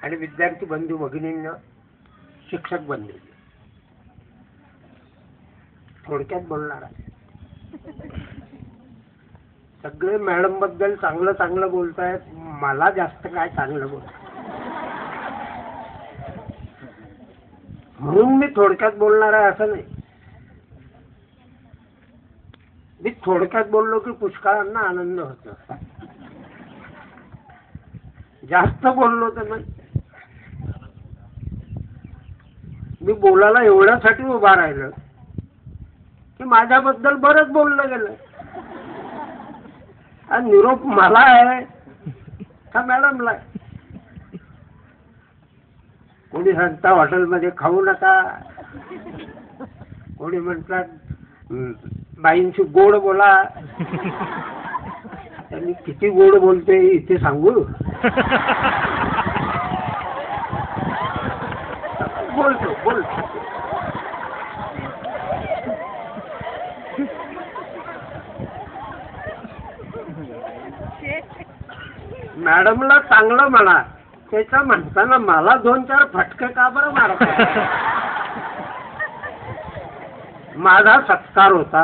आणि विद्यार्थी बंधू भगिनींना शिक्षक बनले. थोडक्यात बोलणार आहे. सगळे मॅडम बद्दल चांगलं चांगलं बोलतायत, मला जास्त काय चांगलं बोलत म्हणून मी थोडक्यात बोलणार आहे असं नाही. मी थोडक्यात बोललो की पुष्कळांना आनंद होतो. जास्त बोललो तर नाही. मी बोलायला एवढ्यासाठी उभा राहिलो की माझ्याबद्दल बरंच बोललं गेलं. आणि निरोप मला आहे का मॅडमला? कोणी सांगता हॉटेलमध्ये खाऊ नका, कोणी म्हणतात बाईंशी गोड बोला. त्यांनी किती गोड बोलते इथे सांगू? बोलतो. मॅडमला चांगलं म्हणा, त्याच्या म्हणताना मला 2-4 फटके का बरं मारता? माझा सत्कार होता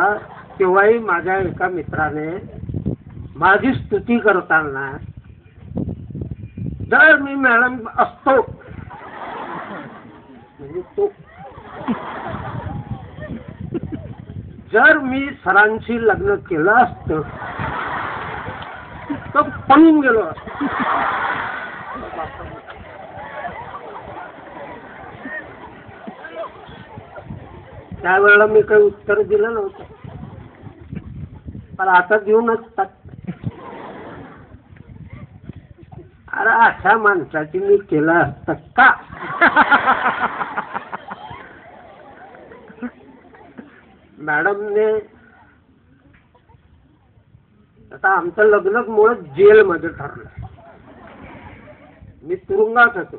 तेव्हाही माझ्या एका मित्राने माझी स्तुती करताना, जर मी मॅडम असतो म्हणजे तो, जर मी सरांशी लग्न केलं असतं तर पळून गेलो असतो. त्यावेळेला मी काही उत्तर दिलं नव्हतं, पण आता देऊनच टाकत. अरे अशा माणसाची मी केलं असतं का? मॅडमने आता आमचं लग्नच मुळात जेलमध्ये ठरलं. मी तुरुंगात होतो,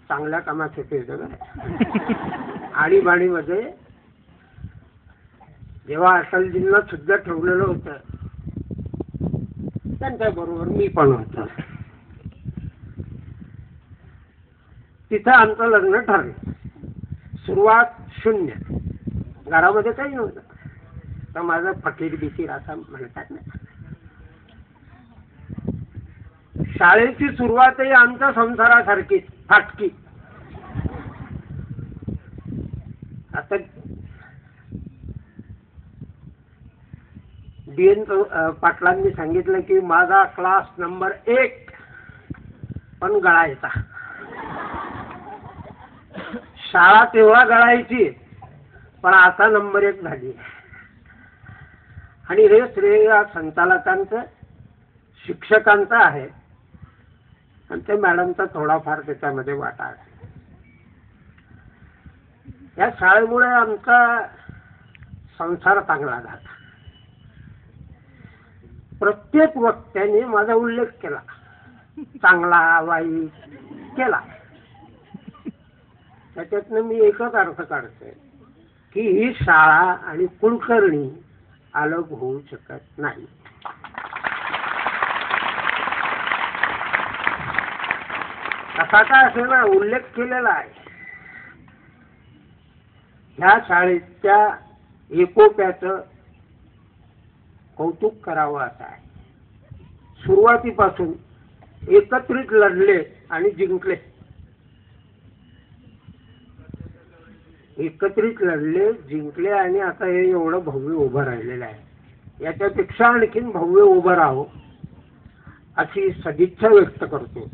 चांगल्या कामात होते. आणीबाणीमध्ये जेव्हा अटलजींना सुद्धा ठेवलेलं होतं त्यांच्या बरोबर मी पण होतो. तिथं आमचं लग्न ठरलं. सुरुवात 0, घरामध्ये काही नव्हतं. तर माझं फकीर बिकीर असं म्हणतात ना. शाळेची सुरुवातही आमच्या संसारासारखी फाटकी. आता DN पाटलांनी सांगितलं की माझा क्लास नंबर 1 पण गळायचा. शाळा तेव्हा गळायची पण आता नंबर 1 झाली. आणि हे श्रेय या संचालकांचं, शिक्षकांचं आहे. आणि ते मॅडमचा थोडाफार त्याच्यामध्ये वाटा आहे. या शाळेमुळे आमचा संसार चांगला झाला. प्रत्येक वक्त्याने माझा उल्लेख केला, चांगला वाईट केला. त्याच्यातनं मी एकच अर्थ काढतोय की ही शाळा आणि कुलकर्णी अलग होऊ शकत नाही. कसा का असेल ना, उल्लेख केलेला आहे. ह्या शाळेच्या एकोप्याचं कौतुक करावं असं आहे. सुरुवातीपासून एकत्रित लढले आणि जिंकले. एकत्रित लढले, जिंकले आणि आता हे एवढं भव्य उभं राहिलेलं आहे. याच्यापेक्षा आणखीन भव्य उभं राहावं अशी सदिच्छा व्यक्त करतो.